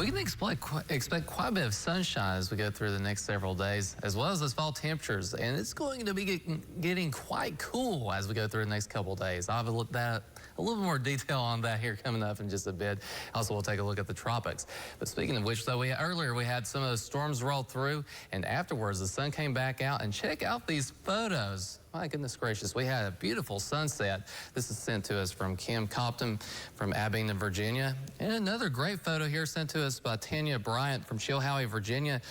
We can expect quite a bit of sunshine as we go through the next several days, as well as those fall temperatures. And it's going to be getting quite cool as we go through the next couple of days. I'll have a little more detail on that here coming up in just a bit. Also, we'll take a look at the tropics. But speaking of which, though, earlier we had some of those storms roll through, and afterwards the sun came back out. And check out these photos. My goodness gracious, we had a beautiful sunset. This is sent to us from Kim Compton from Abingdon, Virginia. And another great photo here sent to us by Tanya Bryant from Chilhowie, Virginia.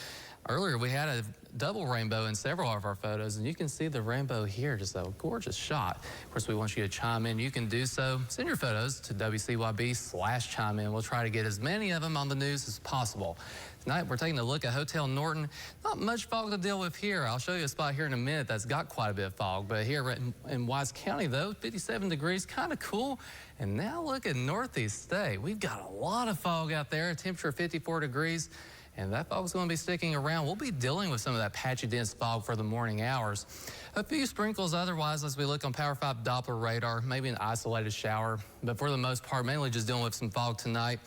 Earlier, we had a double rainbow in several of our photos, and you can see the rainbow here, just a gorgeous shot. Of course, we want you to chime in. You can do so. Send your photos to WCYB/chime in. We'll try to get as many of them on the news as possible. Tonight, we're taking a look at Hotel Norton. Not much fog to deal with here. I'll show you a spot here in a minute that's got quite a bit of fog. But here in Wise County, though, 57 degrees, kind of cool. And now look at Northeast State. We've got a lot of fog out there, a temperature of 54 degrees. And that fog's going to be sticking around. We'll be dealing with some of that patchy, dense fog for the morning hours. A few sprinkles otherwise as we look on Power 5 Doppler radar, maybe an isolated shower. But for the most part, mainly just dealing with some fog tonight.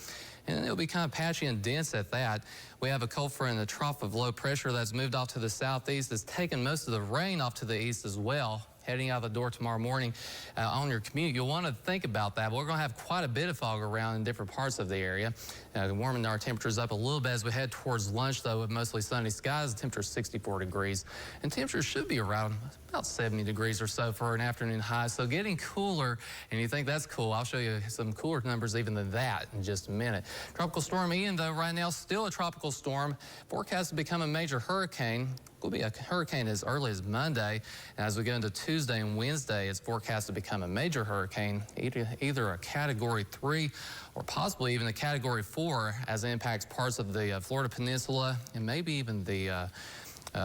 And it'll be kind of patchy and dense at that. We have a cold front in the trough of low pressure that's moved off to the southeast. It's taken most of the rain off to the east as well. Heading out the door tomorrow morning on your commute, you'll want to think about that. We're going to have quite a bit of fog around in different parts of the area. Warming our temperatures up a little bit as we head towards lunch, though, with mostly sunny skies. The temperature is 64 degrees, and temperatures should be around about 70 degrees or so for an afternoon high. So getting cooler, and you think that's cool. I'll show you some cooler numbers even than that in just a minute. Tropical Storm Ian, though, right now still a tropical storm. Forecast to become a major hurricane. Will be a hurricane as early as Monday, and as we go into Tuesday and Wednesday, it's forecast to become a major hurricane, either a Category 3 or possibly even a Category 4 as it impacts parts of the Florida Peninsula and maybe even the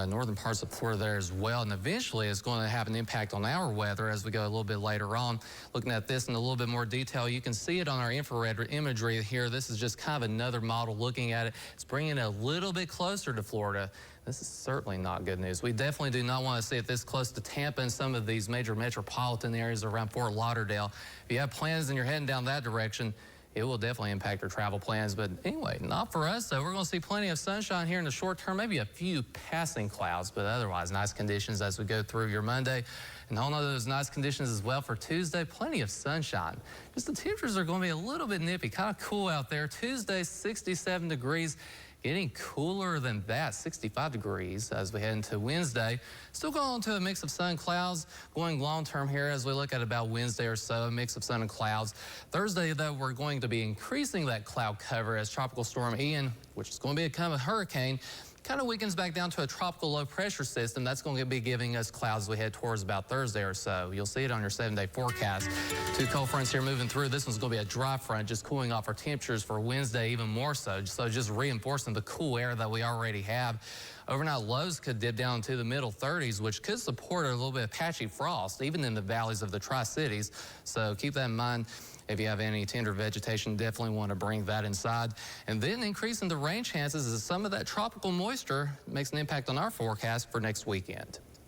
northern parts of Florida there as well. And eventually it's going to have an impact on our weather as we go a little bit later on. Looking at this in a little bit more detail, you can see it on our infrared imagery here. This is just kind of another model looking at it. It's bringing it a little bit closer to Florida. This is certainly not good news. We definitely do not want to see it this close to Tampa and some of these major metropolitan areas around Fort Lauderdale. If you have plans and you're heading down that direction, it will definitely impact your travel plans. But anyway, not for us, though. We're going to see plenty of sunshine here in the short term, maybe a few passing clouds, but otherwise nice conditions as we go through your Monday. And all of those nice conditions as well for Tuesday, plenty of sunshine. Just the temperatures are going to be a little bit nippy, kind of cool out there. Tuesday, 67 degrees. Getting cooler than that, 65 degrees as we head into Wednesday. Still going to a mix of sun and clouds, going long term here as we look at about Wednesday or so, a mix of sun and clouds. Thursday, though, we're going to be increasing that cloud cover as Tropical Storm Ian, which is going to become a hurricane, kind of weakens back down to a tropical low pressure system. That's going to be giving us clouds as we head towards about Thursday or so. You'll see it on your 7-day forecast. Two cold fronts here moving through. This one's going to be a dry front, just cooling off our temperatures for Wednesday even more so. So just reinforcing the cool air that we already have. Overnight lows could dip down to the middle 30s, which could support a little bit of patchy frost, even in the valleys of the Tri-Cities. So keep that in mind. If you have any tender vegetation, definitely want to bring that inside. And then increasing the rain chances as some of that tropical moisture makes an impact on our forecast for next weekend.